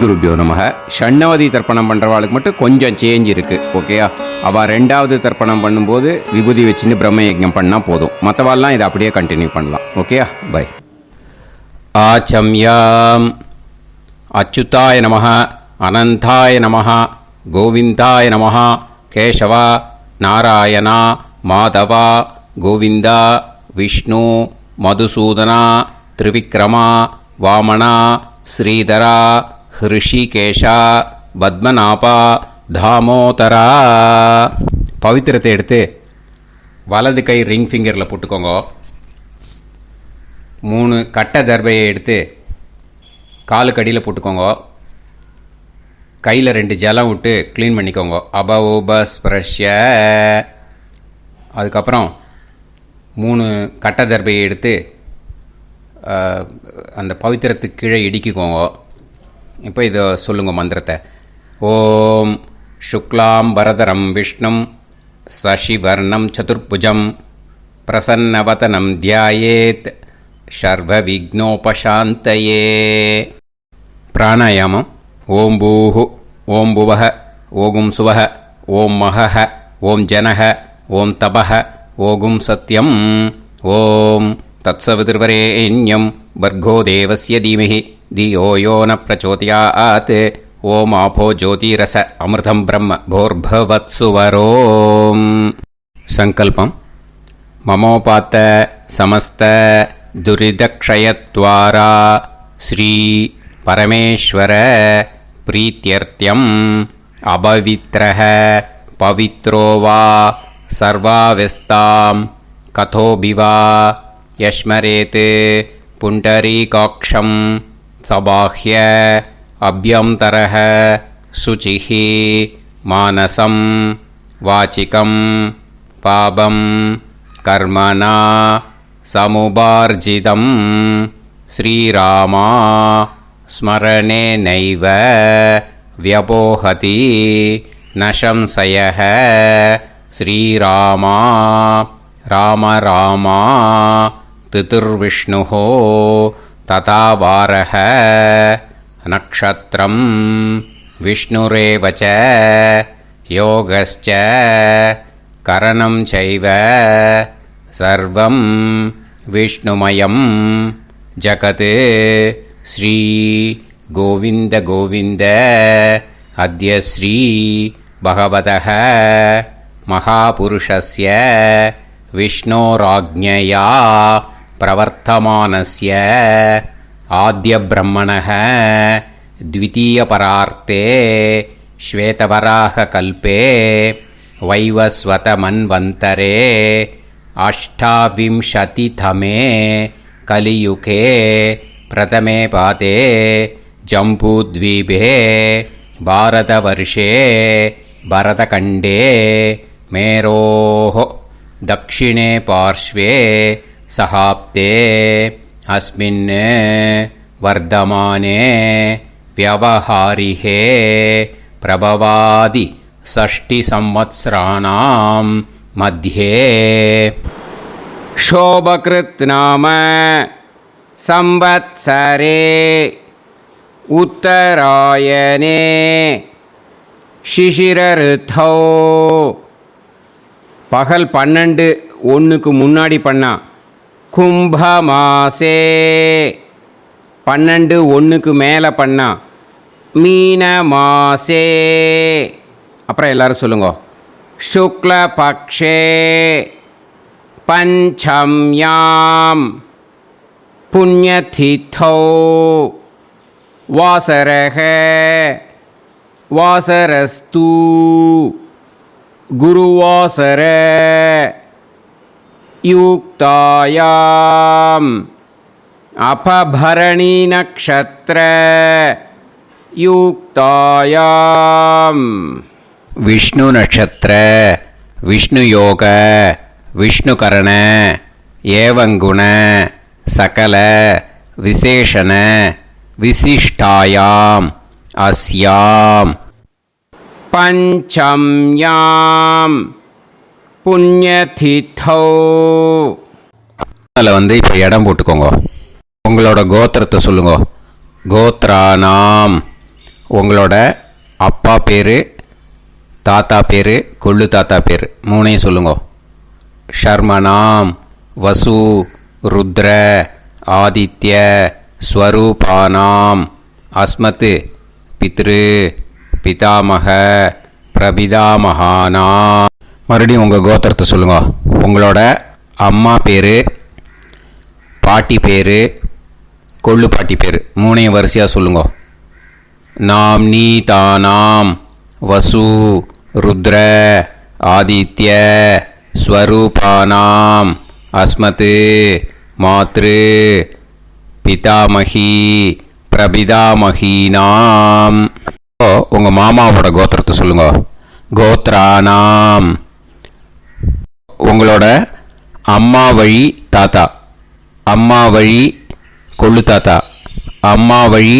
குருபியோ நமக. ஷண்ணவதி தர்ப்பணம் பண்ணுறவாளுக்கு மட்டும் கொஞ்சம் சேஞ்ச் இருக்குது. ஓகேயா, அவள் ரெண்டாவது தர்ப்பணம் பண்ணும்போது விபூதி வச்சுன்னு பிரம்ம யஜ்ஞம் பண்ணால் போதும். மற்றவாள்லாம் இதை அப்படியே கண்டினியூ பண்ணலாம். ஓகேயா, பை. ஆச்சம்யாம். அச்சுதாய நமஹ, அனந்தாய நமஹ, கோவிந்தாய நமஹ, கேசவா, நாராயணா, மாதவா, கோவிந்தா, விஷ்ணு, மதுசூதனா, திரிவிக்ரமா, வாமனா, ஸ்ரீதரா, ஹிருஷிகேஷா, பத்மநாபா, தாமோதரா. பவித்திரத்தை எடுத்து வலது கை ரிங் ஃபிங்கரில் போட்டுக்கோங்க. 3 கட்டை தர்பையை எடுத்து காலுக்கடியில் போட்டுக்கோங்க. கையில் 2 ஜலம் விட்டு க்ளீன் பண்ணிக்கோங்க. அபவோபஸ்பிரஷ்ய. அதுக்கப்புறம் 3 கட்டை தர்பையை எடுத்து அந்த பவித்திரத்துக்கு கீழே இடிக்கிக்கோங்க. இப்போ இதை சொல்லுங்க மந்திரத்தை. ஓம் சுக்லாம் வரதரம் விஷ்ணும் சசிவர்ணம் சதுர்புஜம் பிரசன்னவதனம் தியாயேத் சர்வ விக்னோபசாந்தயே. பிராணாயாமம். ஓம் பூஹு, ஓம் புவஹ, ஓகும் சுவஹ, ஓம் மஹஹ, ஓம் ஜனஹ, ஓம் தபஹ, ஓகும் சத்யம். ஓம் தத்சவிதுர்வரேண்யம் பர்கோ தேவஸ்ய தீமஹி தியோ யோ ந பிரச்சோதயாத். ஓம் ஆபோ ஜோதிரச அமிர்தம் பிரம்ம போர்பவத்சுவரோம். சங்கல்பம். மமோபாத்த சமஸ்த துரிதக்ஷயத்வாரா ஸ்ரீ பரமேஸ்வர பிரீத்யர்த்தியம் அபவித்ரஹ பவித்ரோ வா சர்வாவஸ்தாம் கதோபிவா யஸ்மரேத் புண்டரீகாக்ஷம் சபாஹ்ய அப்யந்தரஹ சுசிஹ மானசம் வாசிகம் பாபம் கர்மணா சமுபார்ஜிதம் ஸ்ரீராமா ஸ்மரணேனைவ வ்யபோஹதி ந சம்சயः. ஸ்ரீராமா ராம ராமா திதிர்விஷ்ணுः ததா வாரஹ. நக்ஷத்ரம் விஷ்ணுரேவ ச யோகஸ்ச கரணம் சைவ சர்வம் விஷ்ணுமயம் ஜகத். ஸ்ரீ கோவிந்த கோவிந்த அத்ய ஸ்ரீ பகவதः மகாபுருஷஸ்ய விஷ்ணோராஜ்ஞயா பிரவர்த்தமானஸ்ய ஆத்ய பிரம்மணः த்விதீயபரார்த்தே ஸ்வேதவராக கல்பே வைவஸ்வத மன்வந்தரே அஷ்டாவிம்சதிதமே கலியுகே பிரதமே பாதே ஜம்பூத்வீபே பாரதவர்ஷே பரதகண்டே மேரோः दक्षिणे पार्श्वे सहाप्ते अस्मिन् वर्धमाने व्यवहारिहे प्रभवादि 6 संवत्सराणां मध्ये शोभकृत् नाम संवत्सरे उत्तरायणे शिशिर ऋतौ. பகல் 12:01 முன்னாடி பண்ணா கும்பமாசே. 12:01 மேலே பண்ணா மீன மாசே. அப்புறம் எல்லாரும் சொல்லுங்க. சுக்லபக்ஷே பஞ்சம்யாம் புண்ணியதிதௌ வாசரஹ வாசரஸ்து குருவாசர யுக்தாயாம் அபபரணி நக்ஷத்ர யுக்தாயாம் விஷ்ணு நக்ஷத்ர விஷ்ணு யோக விஷ்ணு கரண ஏவங்குண சகல விசேஷண விசிஷ்டாயாம் அஸ்யாம் பஞ்சம்யாம் புண்ணியதிதௌ. அதில் இப்போ இடம் போட்டுக்கோங்க. உங்களோட கோத்திரத்தை சொல்லுங்க. கோத்ரானாம் உங்களோட அப்பா பேர், தாத்தா பேர், கொள்ளு தாத்தா பேர் மூணையும் சொல்லுங்க. ஷர்மணாம் வசு ருத்ர ஆதித்ய ஸ்வரூபானாம் அஸ்மத் பித்ரு பிதாமக பிரபிதாமகானாம். மறுபடியும் உங்கள் கோத்திரத்தை சொல்லுங்க. உங்களோட அம்மா பேர், பாட்டி பேர், கொள்ளு பாட்டி பேர் மூணையும் வரிசையாக சொல்லுங்க. நாம் நீ தானாம் வசு ருத்ர ஆதித்ய ஸ்வரூபானாம் அஸ்மத் மாத்ரு பிதாமகி பிரபிதாமகீனாம். உங்கள் மாமாவோட கோத்திரத்தை சொல்லுங்க. கோத்ரானாம். உங்களோட அம்மா வழி தாத்தா, அம்மா வழி கொள்ளு தாத்தா, அம்மா வழி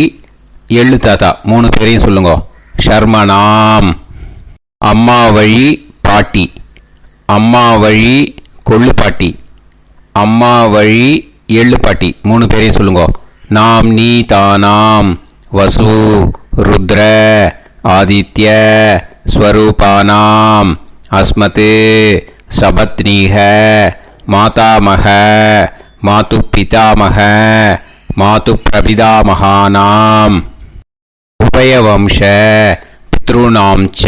எள்ளு தாத்தா மூணு பேரையும் சொல்லுங்க. ஷர்மணாம். அம்மா வழி பாட்டி, அம்மா வழி கொள்ளு பாட்டி, அம்மா வழி எள்ளு பாட்டி மூணு பேரையும் சொல்லுங்க. நாம் நீ தானாம் வசு ருத்ர ஆதித்ய ஸ்வரூபானாம் அஸ்மத் சபத்னீக மாதாமக மாது பிதாமக மாது பிரபிதாமகானாம் உபயவம்ச பித்ருணாம் ச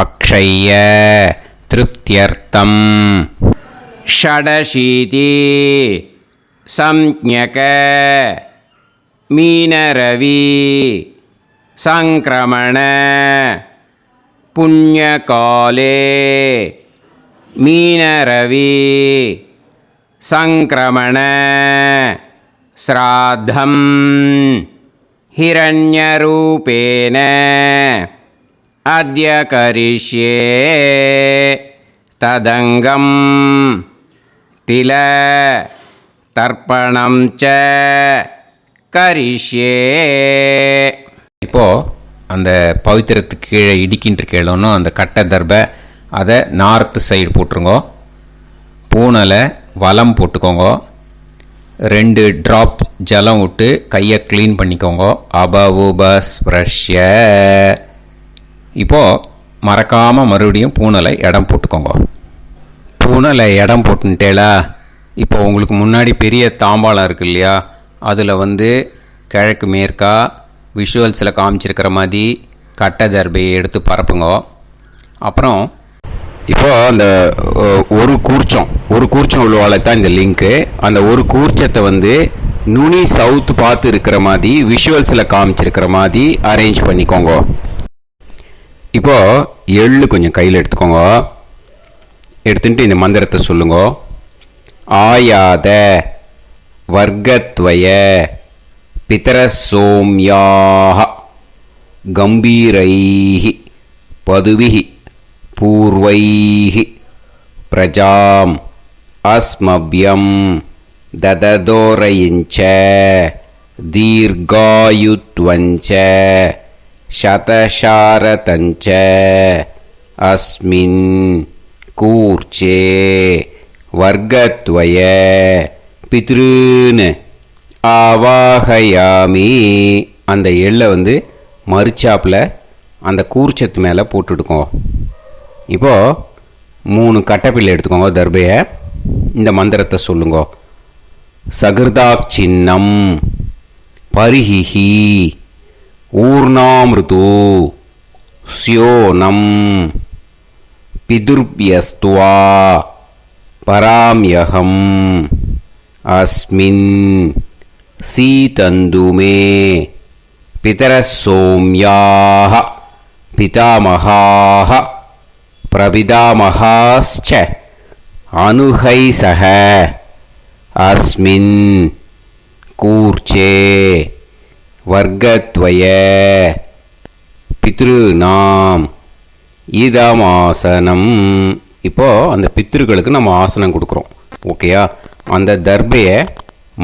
அக்ஷய்ய திருப்தியர்த்தம். ஷடசீதி சம்ஞக மீனரவி சங்கிரமண புண்ணியகாலே மீனரவி சங்கிரமண ஸ்ராத்தம் ஹிரண்யரூபேன அத்ய கரிஷ்யே ததங்கம் தில தர்ப்பணம் ச கரிஷ்யே. இப்போது அந்த பவித்திரத்துக்கு கீழே இடிக்கின்ற கேளோன்னு அந்த கட்டை தர்பை அதை நார்த்து சைடு போட்டுருங்க. பூனலை வலம் போட்டுக்கோங்க. 2 ட்ராப் ஜலம் விட்டு கையை க்ளீன் பண்ணிக்கோங்க. அபவுபஸ்ப்ரஷ்ய. இப்போது மறக்காமல் மறுபடியும் பூனலை இடம் போட்டுக்கோங்க. பூனலை இடம் போட்டுட்டேலா. இப்போ உங்களுக்கு முன்னாடி பெரிய தாம்பாளம் இருக்குது இல்லையா, அதில் கிழக்கு மேற்கா விஷுவல்ஸில் காமிச்சிருக்கிற மாதிரி கட்டை தர்பையை எடுத்து பரப்புங்க. அப்புறம் இப்போது அந்த ஒரு கூர்ச்சம் உள்ளவாளை தான் இந்த லிங்க்கு. அந்த ஒரு கூர்ச்சத்தை நுனி சவுத்து பார்த்து இருக்கிற மாதிரி விஷுவல்ஸில் காமிச்சிருக்கிற மாதிரி அரேஞ்ச் பண்ணிக்கோங்க. இப்போது எள்ளு கொஞ்சம் கையில் எடுத்துக்கோங்க. எடுத்துட்டு இந்த மந்திரத்தை சொல்லுங்க. ஆயாத வர்க்கத்வய பிதரசோம்யாக கம்பீரைஹி பதுவிஹி பூர்வைஹி பிரஜாம் அஸ்மப்யம் தததோரயிஞ்ச தீர்காயுத்வஞ்ச சதசாரதஞ்ச அஸ்மின் கூர்ச்சே வர்க்கத்வய பித்ருன்னு ஆவாகயாமி. அந்த எள்ளை மறுச்சாப்பில் அந்த கூர்ச்சத்து மேலே போட்டுடுக்கோங்க. இப்போது 3 கட்டைப்பிள்ளை எடுத்துக்கோங்க. தர்பையை இந்த மந்திரத்தை சொல்லுங்க. சகிருதாக் சின்னம் பரிஹிஹி ஊர்ணாமிருது ஸ்யோனம் பிதுர்பியஸ்துவா பராம்யகம் அஸ்மின் சீதந்துமே பிதரசோம்யாக பிதாமகாः பிரபிதாமகாश्च அனுகைசக அஸ்மின் கூர்ச்சே வர்க்கத்வய பித்ருநாம் இதமாசனம். இப்போது அந்த பித்ருக்களுக்கு நம்ம ஆசனம் கொடுக்குறோம். ஓகேயா? அந்த தர்பையை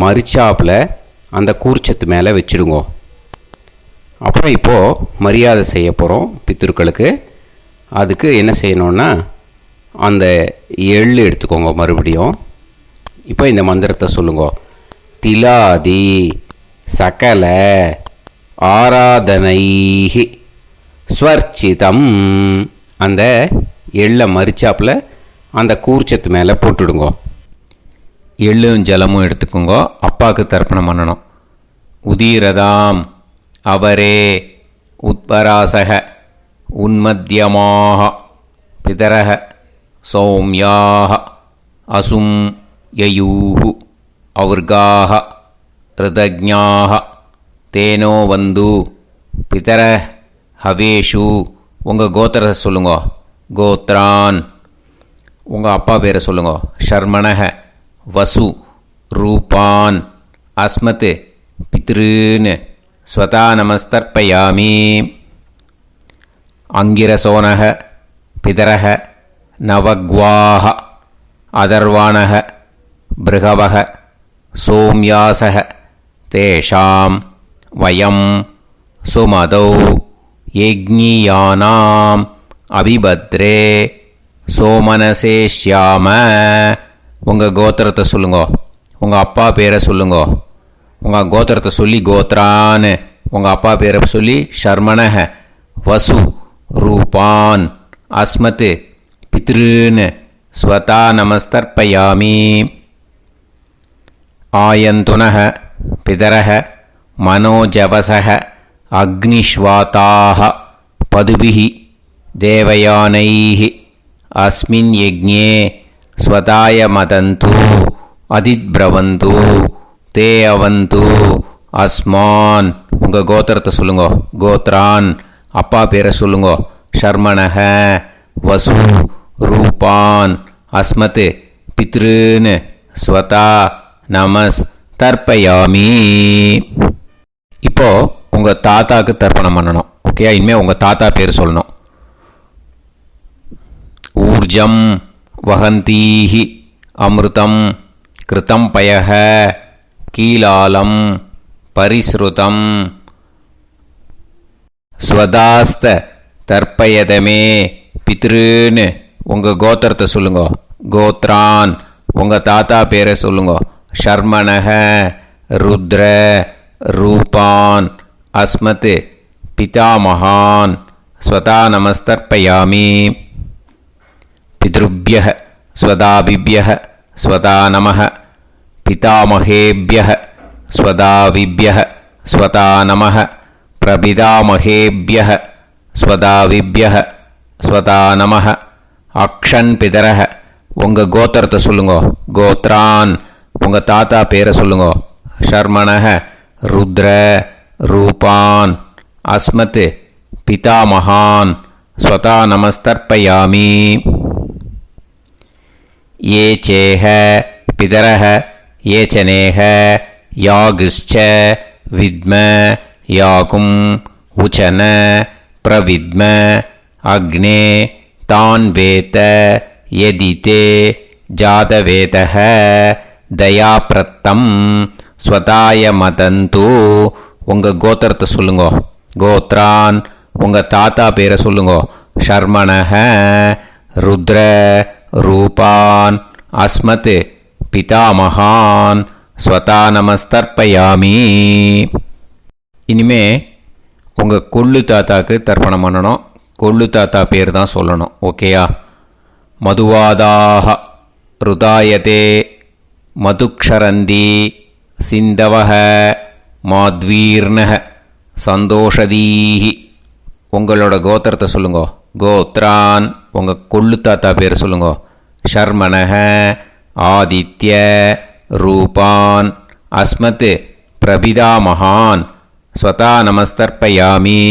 மரிச்சாப்பில் அந்த கூர்ச்சத்து மேலே வச்சுடுங்க. அப்புறம் இப்போது மரியாதை செய்ய போகிறோம் பித்ருக்களுக்கு. அதுக்கு என்ன செய்யணுன்னா அந்த எள்ளு எடுத்துக்கோங்க. மறுபடியும் இப்போ இந்த மந்திரத்தை சொல்லுங்க. திலாதி சகல ஆராதனைஹி ஸ்வர்ச்சிதம். அந்த எள்ளை மரிச்சாப்பில் அந்த கூர்ச்சத்து மேலே போட்டுடுங்கோ. எள்ளும் ஜலமும் எடுத்துக்கோங்க. அப்பாவுக்கு தர்ப்பணம் பண்ணணும். உதீரதாம் அவரே உத்பராசக உன்மத்தியமாக பிதரக சௌமியாக அசும் யயூஹு ஔர்காக ரிதஜ்ஞாக தேனோ வந்து பிதர ஹவேஷு. உங்கள் கோத்திரத்தை சொல்லுங்க. கோத்ரான் உங்கள் அப்பா பேரை சொல்லுங்க. ஷர்மணக வசு ரூபான் அஸ்மத் பித்ருன்னு ஸ்வதா நமஸ்தர்ப்பயாமி. அங்கிரசோனக பிதரக நவக்வாஹ அதர்வாணக பிருகவக சோம்யாசக தேஷாம் வயம் சுமதௌ யஜ்ஞியானாம் அபிபத்ரே சோமனசே ஷ்யாம. உங்கள் கோத்திரத்தை சொல்லுங்க. உங்கள் அப்பா பேரை சொல்லுங்க. உங்கள் கோத்திரத்தை சொல்லி கோத்ரான்னு உங்கள் அப்பா பேரை சொல்லி ஷர்மணக வசு ரூபான் அஸ்மத் பித்ருன்னு ஸ்வதா நமஸ்தர்ப்பயாமி. ஆயந்துனக பிதரக மனோஜவசக அக்னிஷ்வாதாக பதுபிஹி தேவயானைஹி அஸ்மின் யஜ்ஞே ஸ்வதாய மதந்து அதித்ப்ரவந்து தே அவந்து அஸ்மான். உங்கள் கோத்திரத்தை சொல்லுங்க. கோத்ரான் அப்பா பேரை சொல்லுங்க. ஷர்மணக வசு ரூபான் அஸ்மத் பித்ருன்னு ஸ்வதா நமஸ் தர்ப்பயாமி. இப்போ உங்கள் தாத்தாவுக்கு தர்ப்பணம் பண்ணணும். ஓகே, இனிமேல் உங்கள் தாத்தா பேர் சொல்லணும். ஊர்ஜம் வஹந்தீஹி அமிர்தம் கிருதம் பயஹ கீலாலம் பரிஸ்ருதம் ஸ்வதாஸ்த தர்ப்பயதமே பித்ருன்னு உங்கள் கோத்திரத்தை சொல்லுங்க. கோத்ரான் உங்கள் தாத்தா பேரை சொல்லுங்க. ஷர்மணக ருத்ர ரூபான் அஸ்மத் பிதாமகான் ஸ்வதா நமஸ்தர்ப்பயாமி. பித்ருப்யஹ ஸ்வதாபிப்யஹ ஸ்வதா நமஹ பிதாமகேப்யஹ ஸ்வதாவிப்யஹ ஸ்வதா நமஹ பிரபிதாமகேப்யஹ ஸ்வதாவிப்யஹ ஸ்வதா நமஹ. அக்ஷன் பிதரஹ உங்கள் கோத்திரத்தை சொல்லுங்க. கோத்ரான் உங்கள் தாத்தா பேரை சொல்லுங்க. ஷர்மணக ருத்ர ரூபான் அஸ்மத் பிதாமகான் ஸ்வதா நமஸ்தர்ப்பயாமி. ये चेह पितरः ये च नेह यागश्च विद्म याकुं उचन प्रविद्म अग्ने तान् वेत यदिते जातवेतः दयाप्रत्तं स्वताय मदन्तु. உங்கள் கோத்திரத்தை சொல்லுங்க. கோத்ரான் உங்கள் தாத்தா பேரை சொல்லுங்க. ஷர்மணக ருத்ர ரூபான் அஸ்மத் பிதாமகான் ஸ்வதா நமஸ்தர்ப்பயாமி. இனிமே உங்கள் கொள்ளு தாத்தாக்கு தர்ப்பணம் பண்ணணும். கொள்ளு தாத்தா பேர் தான் சொல்லணும். ஓகேயா? மதுவாதாக ருதாயதே மதுக்ஷரந்தி சிந்தவஹ மாத்வீர்ணஹ சந்தோஷதீஹி. உங்களோட கோத்திரத்தை சொல்லுங்க. கோத்ரான் உங்கள் கொள்ளு தாத்தா பேர் சொல்லுங்க. ஷர்மணக ஆதித்ய ரூபான் அஸ்மத் பிரபிதாமகான் ஸ்வதா நமஸ்தர்ப்பயாமி.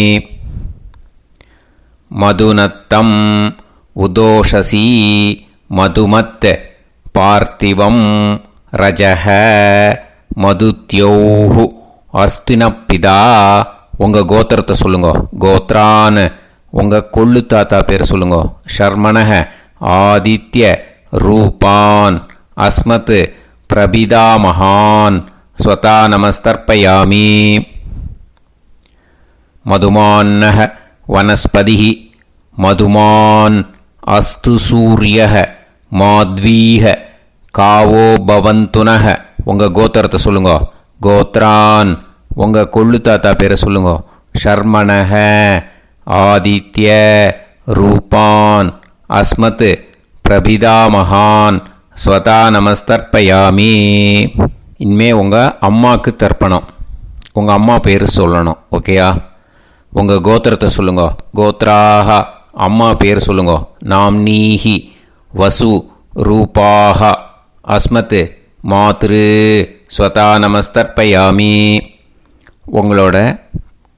மதுநத்தம் உதோஷசி மதுமத் பார்த்திவம் ரஜஹ மதுத்யோஹு அஸ்தினப்பிதா. உங்கள் கோத்திரத்தை சொல்லுங்க. கோத்ரான் உங்கள் கொள்ளு தாத்தா பேர் சொல்லுங்க. ஷர்மணக ஆதித்ய ரூபான் அஸ்மத் பிரபிதாமகான் ஸ்வதா நமஸ்தர்ப்பயாமி. மதுமான்னஹ வனஸ்பதிஹ மதுமான் அஸ்து சூரியஹ மாத்வீஹ காவோ பவந்துனஹ. உங்கள் கோத்திரத்தை சொல்லுங்க. கோத்ரான் உங்கள் கொள்ளு தாத்தா பேரை சொல்லுங்க. ஷர்மணஹ ஆதித்ய ரூபான் அஸ்மத் பிரபிதாமகான் ஸ்வதா நமஸ்தர்ப்பயாமி. இனிமே உங்கள் அம்மாவுக்கு தர்ப்பணம். உங்கள் அம்மா பேர் சொல்லணும். ஓகேயா? உங்கள் கோத்திரத்தை சொல்லுங்க. கோத்ராக அம்மா பேர் சொல்லுங்க. நாம்னீஹி வசு ரூபாக அஸ்மத் மாத்ரு ஸ்வதா நமஸ்தர்ப்பயாமி. உங்களோட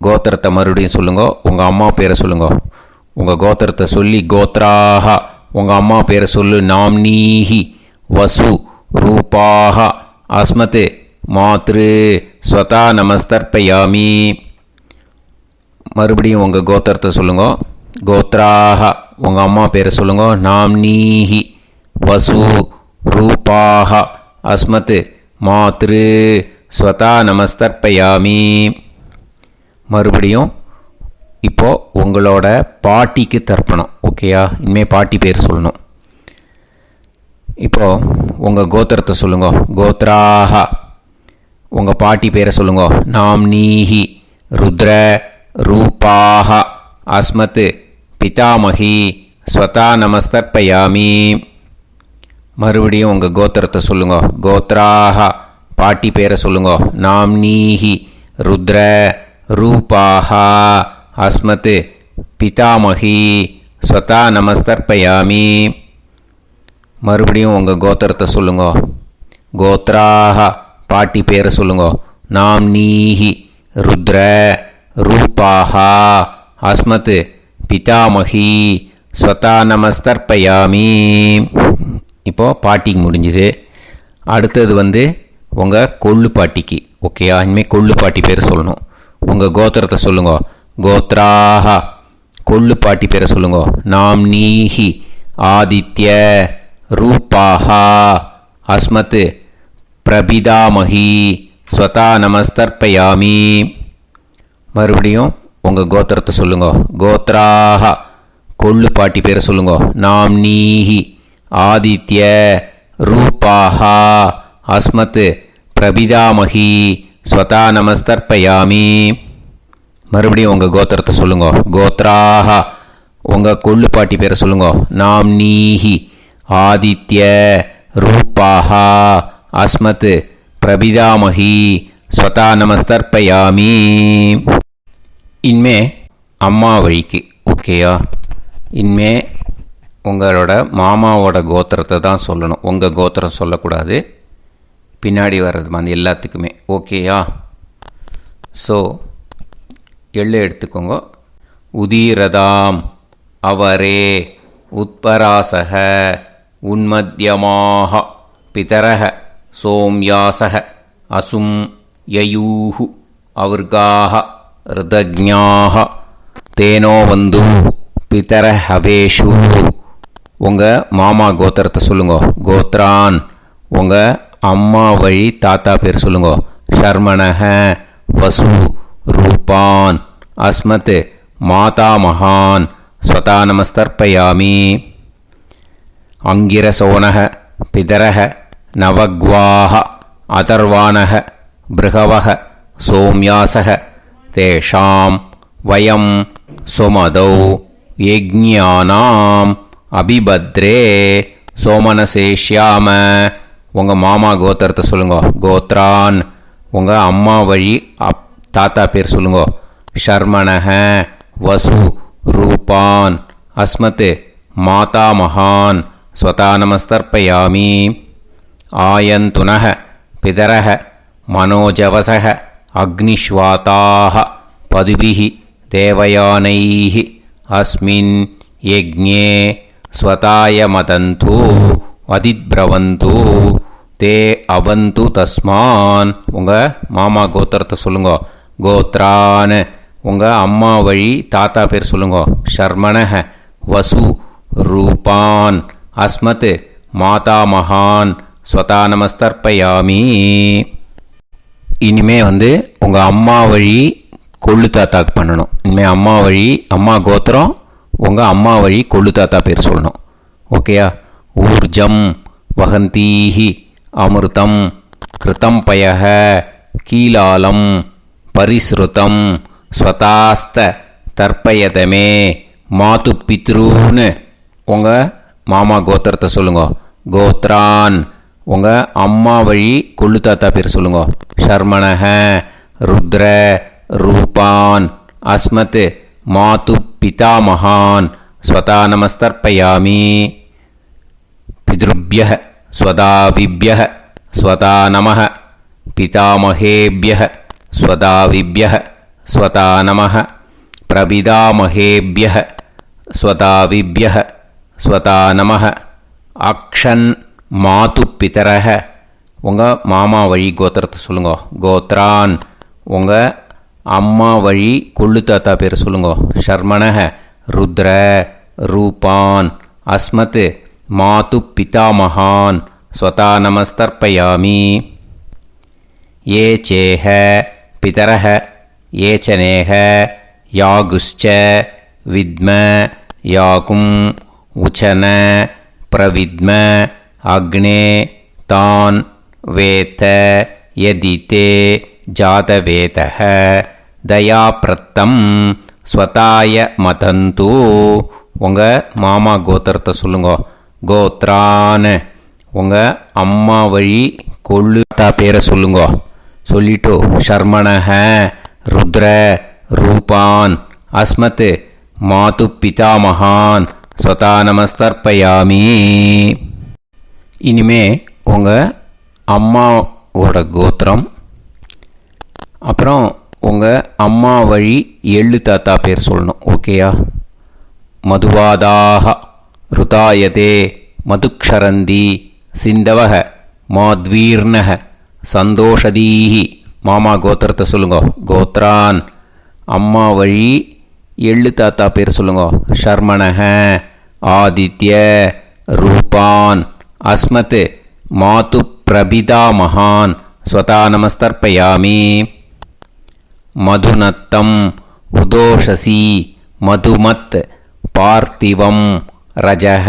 கோத்திரத்தை மறுபடியும் சொல்லுங்க. உங்கள் அம்மா பேரை சொல்லுங்க. உங்கள் கோத்திரத்தை சொல்லி கோத்ராக உங்கள் அம்மா பேரை சொல்லு. நாம்னீஹி வசு ரூபாக அஸ்மத் மாத்ரு ஸ்வதா நமஸ்தர்ப்பயாமி. மறுபடியும் உங்கள் கோத்திரத்தை சொல்லுங்க. கோத்ராக உங்கள் அம்மா பேரை சொல்லுங்க. நாம்னீஹி வசு ரூபாக அஸ்மத் மாத்ரு ஸ்வதா நமஸ்தர்ப்பயாமி. மறுபடியும் இப்போது உங்களோட பாட்டிக்கு தர்ப்பணம். ஓகேயா? இனிமேல் பாட்டி பேர் சொல்லணும். இப்போது உங்கள் கோத்திரத்தை சொல்லுங்க. கோத்ராக உங்கள் பாட்டி பேரை சொல்லுங்க. நாம்னீஹி ருத்ர ரூபாக அஸ்மத் பிதாமகி ஸ்வதா நமஸ்தர்ப்பயாமி. மறுபடியும் உங்கள் கோத்திரத்தை சொல்லுங்க. கோத்ராக பாட்டி பேரை சொல்லுங்க. நாம்னீஹி ருத்ர ரூபாக அஸ்மத் பிதாமகி ஸ்வதா நமஸ்தர்ப்பயாமி. மறுபடியும் உங்கள் கோத்திரத்தை சொல்லுங்க. கோத்ராக பாட்டி பேரை சொல்லுங்க. நாம்னீஹி ருத்ர ரூபாக அஸ்மத் பிதாமகி ஸ்வதா நமஸ்தர்ப்பயாமி. இப்போது பாட்டிக்கு முடிஞ்சுது. அடுத்தது உங்கள் கொள்ளு பாட்டிக்கு. ஓகேயா? இனிமேல் கொள்ளு பாட்டி பேர் சொல்லணும். உங்கள் கோத்திரத்தை சொல்லுங்க. கோத்ராக கொள்ளு பாட்டி பேரை சொல்லுங்க. நாம்னீஹி ஆதித்ய ரூபாக அஸ்மத் பிரபிதாமகி ஸ்வதா நமஸ்தர்ப்பயாமி. மறுபடியும் உங்கள் கோத்திரத்தை சொல்லுங்க. கோத்ராக கொள்ளு பாட்டி பேரை சொல்லுங்க. நாம்னீஹி ஆதித்ய ரூபாக அஸ்மத் பிரபிதாமகி ஸ்வதா நமஸ்தர்ப்பயாமி. மறுபடியும் உங்கள் கோத்திரத்தை சொல்லுங்க. கோத்ராக உங்கள் கொள்ளு பாட்டி பேரை சொல்லுங்க. நாம்னீஹி ஆதித்ய ரூபாக அஸ்மத் பிரபிதாமகி ஸ்வதா நமஸ்தர்ப்பயாமி. இனிமே அம்மா வழிக்கு. ஓகேயா? இனிமே உங்களோட மாமாவோட கோத்திரத்தை தான் சொல்லணும். உங்கள் கோத்திரம் சொல்லக்கூடாது. பின்னாடி வர்றது எல்லாத்துக்குமே. ஓகேயா? ஸோ எள்ளு எடுத்துக்கோங்க. உதீரதாம் அவரே உத்பராசக உன்மத்யமாக பிதரக சோம்யாசக அசும் யயூஹு அவர்காக ருதஜ்ஞாக தேனோ வந்து பிதர ஹவேஷு. உங்கள் மாமா கோத்திரத்தை சொல்லுங்க. கோத்ரான் உங்கள் அம்மா வழி தாத்தா பேர் சொல்லுங்க. ஷர்மணஹ வசு ரூபான் அஸ்மத் மாதாமகான் ஸ்வதா நமஸ்தர்ப்பயாமி. அங்கிரசோனக பிதரக நவக்வாக அதர்வானக பிருகவக சோம்யாசக தேஷாம் வயம் சுமதௌ யஜ்ஞானாம் அபிபத்ரே சோமனசேஷ்யாம. உங்கள் மாமா கோத்திரத்தை சொல்லுங்க. கோத்ரான் உங்கள் அம்மா வழி தாத்தா பேர் சொல்லுங்க. ஷர்மணஹ வசு ரூபான் அஸ்மத் மாதாமகான் ஸ்வதா நமஸ்தர்ப்பயாமி. ஆயந்துனஹ பிதரஹ மனோஜவசக அக்னிஷ்வாதாக பதுபிஹி தேவயானைஹி அஸ்மின் யஜ்ஞே ஸ்வதாய மதந்து அதிப்ரவந்து தே அவந்து தஸ்மான். உங்கள் மாமா கோத்திரத்தை சொல்லுங்க. கோத்ரான் உங்கள் அம்மா வழி தாத்தா பேர் சொல்லுங்க. ஷர்மணஹ வசு ரூபான் அஸ்மத் மாதாமகான் ஸ்வதா நமஸ்தர்ப்பயாமி. இனிமே உங்கள் அம்மா வழி கொள்ளு தாத்தாக்கு பண்ணணும். இனிமேல் அம்மா வழி அம்மா கோத்திரம் உங்கள் அம்மா வழி கொள்ளு தாத்தா பேர் சொல்லணும். ஓகேயா? ஊர்ஜம் வகந்தீஹி அமிர்தம் கிருதம் பயக கீலாலம் பரிஸ்ருதம் ஸ்வதாஸ்த தர்ப்பயதமே மாது பித்ருன்னு உங்கள் மாமா கோத்திரத்தை சொல்லுங்க. கோத்ரான் உங்கள் அம்மா வழி கொள்ளு தாத்தா பேர் சொல்லுங்க. ஷர்மணஹ ருத்ர ரூபான் அஸ்மத் மாது பிதாமகான் ஸ்வதா நமஸ்தர்ப்பயாமி. பித்ருப்யः ஸ்வதாவிப்யः ஸ்வதா நமः பிதாமகேப்யः ஸ்வதாவிப்யः ஸ்வதா நமः பிரபிதாமகேப்யः ஸ்வதாவிப்யः ஸ்வதா நமः. அக்ஷன் மாது பிதரஹ உங்கள் மாமா வழி கோத்திரத்தை சொல்லுங்க. கோத்ரான் உங்கள் அம்மா வழி கொள்ளு தாத்தா பேர் சொல்லுங்க. ஷர்மணஹ ருத்ர ரூபான் அஸ்மத் மாது பிதாமகான் ஸ்வதா நமஸ்தர்ப்பயாமி. ஏ சேஹ பிதரஹ ஏச்சனேஹ யாகுஷ்ச வித்ம யாகும் உச்சன பிரவித்ம அக்னே தான் வேத யதிதே ஜாதவேதஹ தயாப்ரத்தம் ஸ்வதாய மதந்து உங்கள் மாமா கோத்திரத்தை சொல்லுங்க. கோத்ரான் உங்கள் அம்மா வழி கொள்ளு தாத்தா பேரை சொல்லுங்க. சொல்லிட்டு ஷர்மணஹ ருத்ர ரூபான் அஸ்மத் மாது பிதாமகான் ஸ்வதா நமஸ்தர்ப்பயாமி. இனிமே உங்கள் அம்மாவோட கோத்திரம், அப்புறம் உங்கள் அம்மா வழி எள்ளு தாத்தா பேர் சொல்லணும். ஓகேயா? மதுவாதாக ருதாயதே மதுக்ஷரந்தி சிந்தவக மாத்வீர்ணக சந்தோஷதீஹி மாமா கோத்திரத்தை சொல்லுங்க. கோத்ரான் அம்மா வழி எள்ளு தாத்தா பேர் சொல்லுங்க. ஷர்மணஹ ஆதித்ய ரூபான் அஸ்மத் மாது பிரபிதாமகான் ஸ்வதா நமஸ்தர்ப்பயாமி. மதுநத்தம் உதோஷசி மதுமத் பார்த்திவம் ரஜஹ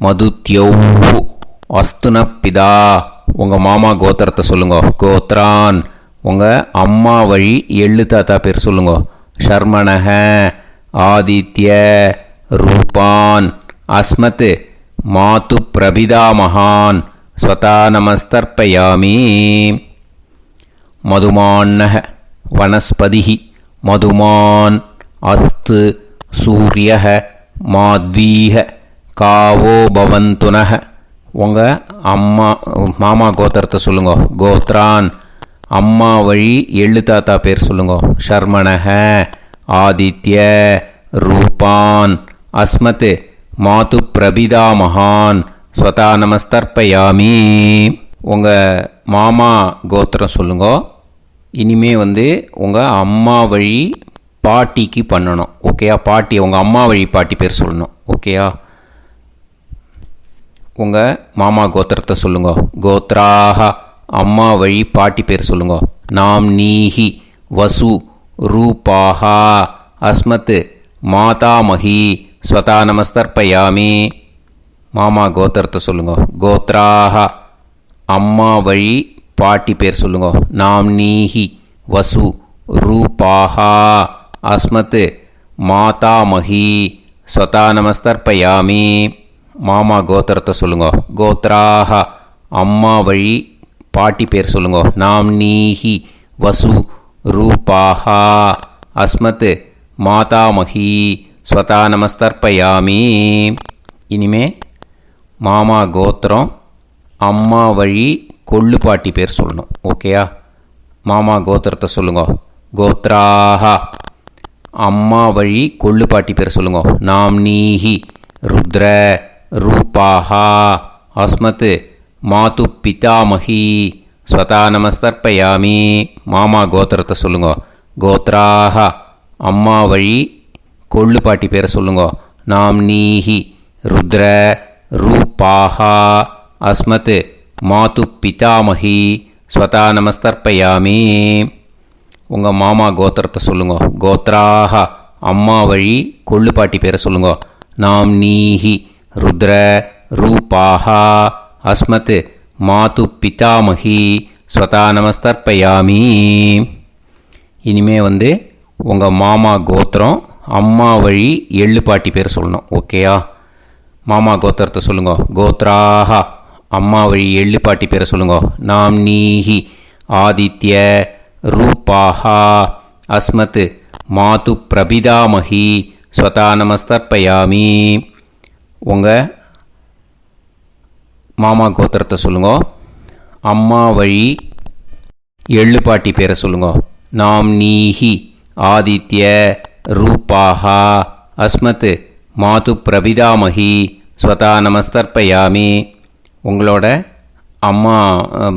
மதுத்யௌஹு அஸ்துனப்பிதா உங்கள் மாமா கோத்திரத்தை சொல்லுங்க. கோத்ரான் உங்கள் அம்மா வழி எள்ளு தாத்தா பேர் சொல்லுங்க. ஷர்மணஹ ஆதித்ய ரூபான் அஸ்மத் மாது பிரபிதாமகான் ஸ்வதா நமஸ்தர்ப்பயாமி. மதுமான்னஹ வனஸ்பதிஹி மதுமான் அஸ்து சூரியஹ மாத்வீஹ காவோ பவந்துனஹ உங்கள் மாமா கோத்திரத்தை சொல்லுங்க. கோத்ரான் அம்மா வழி எள்ளு தாத்தா பேர் சொல்லுங்க. ஷர்மணஹ ஆதித்ய ரூபான் அஸ்மத் மாது பிரபிதாமகான் ஸ்வதா நமஸ்தர்ப்பயாமி. உங்கள் மாமா கோத்திரம் சொல்லுங்க. இனிமே உங்கள் அம்மா வழி பாட்டிக்கு பண்ணணும். ஓகேயா? பாட்டி உங்கள் அம்மா வழி பாட்டி பேர் சொல்லணும். ஓகேயா? உங்கள் மாமா கோத்திரத்தை சொல்லுங்க. கோத்ராக அம்மா வழி பாட்டி பேர் சொல்லுங்க. நாம் நீஹி வசு ரூபாஹா அஸ்மத் மாதாமஹி ஸ்வதா நமஸ்தர்ப்பயாமி. மாமா கோத்திரத்தை சொல்லுங்க. கோத்ராக அம்மா வழி பாட்டி பேர் சொல்லுங்க. நாம் நீஹி வசு ரூபாஹா அஸ்மத் மாதாமஹி ஸ்வதா நமஸ்தர்ப்பயாமி. மாமா கோத்திரத்தை சொல்லுங்க. கோத்ராக அம்மா வழி பாட்டி பேர் சொல்லுங்க. நாம் நீஹி வசு ரூபாஹா அஸ்மத் மாதாமஹி ஸ்வதா நமஸ்தர்ப்பயாமி. இனிமே மாமா கோத்திரம் அம்மா வழி கொள்ளு பாட்டி பேர் சொல்லணும். ஓகேயா? மாமா கோத்திரத்தை சொல்லுங்க. கோத்ராக அம்மா வழி கொள்ளு பாட்டி பேர் சொல்லுங்க. நாம் நீஹி ருத்ர ரூபாஹா அஸ்மத் மாது பிதாமஹி ஸ்வதா நமஸ்தர்ப்பயாமி. மாமா கோத்திரத்தை சொல்லுங்க. கோத்ராக அம்மா வழி கொள்ளு பாட்டி பேரை சொல்லுங்க. நாம் நீஹி ருத்ர ரூபாஹா அஸ்மத் மாது பிதாமஹி ஸ்வதா நமஸ்தர்ப்பயாமி. உங்கள் மாமா கோத்திரத்தை சொல்லுங்க. கோத்ராக அம்மா வழி கொள்ளு பாட்டி பேரை சொல்லுங்க. நாம் நீஹி ருத்ர ரூபாஹா அஸ்மத் மாது பிதாமஹி ஸ்வதா நமஸ்தர்ப்பயாமி. இனிமே உங்கள் மாமா கோத்திரம், அம்மா வழி எள்ளு பாட்டி பேர் சொல்லணும். ஓகேயா? மாமா கோத்திரத்தை சொல்லுங்க. கோத்ராஹா. அம்மா வழி எள்ளு பாட்டி பேரை சொல்லுங்க. நாம் நீஹி ஆதித்ய ரூபாஹா அஸ்மத் மாது பிரபிதாமஹி ஸ்வதா நமஸ்தர்ப்பயாமி. உங்கள் மாமா கோத்திரத்தை சொல்லுங்க. அம்மா வழி எள்ளு பாட்டி பேரை சொல்லுங்க. நாம் நீஹி ஆதித்ய ரூபாஹா அஸ்மத் மாது பிரபிதாமஹி ஸ்வதா நமஸ்தர்ப்பயாமி. உங்களோட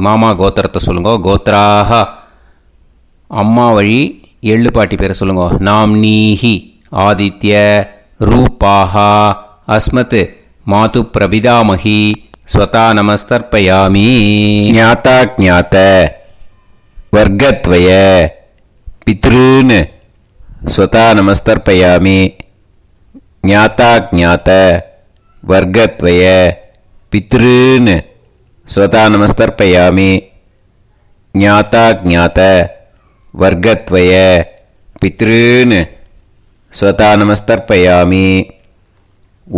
மாமா கோத்திரத்தை சொல்லுங்க. கோத்ராஹா. அம்மா வழி எள்ளு பாட்டி பேரை சொல்லுங்க. நாம் நீஹி ஆதித்ய ரூபாஹா அஸ்மத் மாது பிரபிதாமஹி ஸ்வதா நமஸ்தர்ப்பயாமி. ஞாதா ஞாத வர்க்கத்வய பித்ருன் ஸ்வதா நமஸ்தர்ப்பயாமி. ஞாதா ஞாத வர்க்கத்வய பித்ருன் ஸ்வதா நமஸ்தர்ப்பயாமி. ஞாதா ஞாத வர்க்கத்வய பித்ருன் ஸ்வதா நமஸ்தர்ப்பயாமி.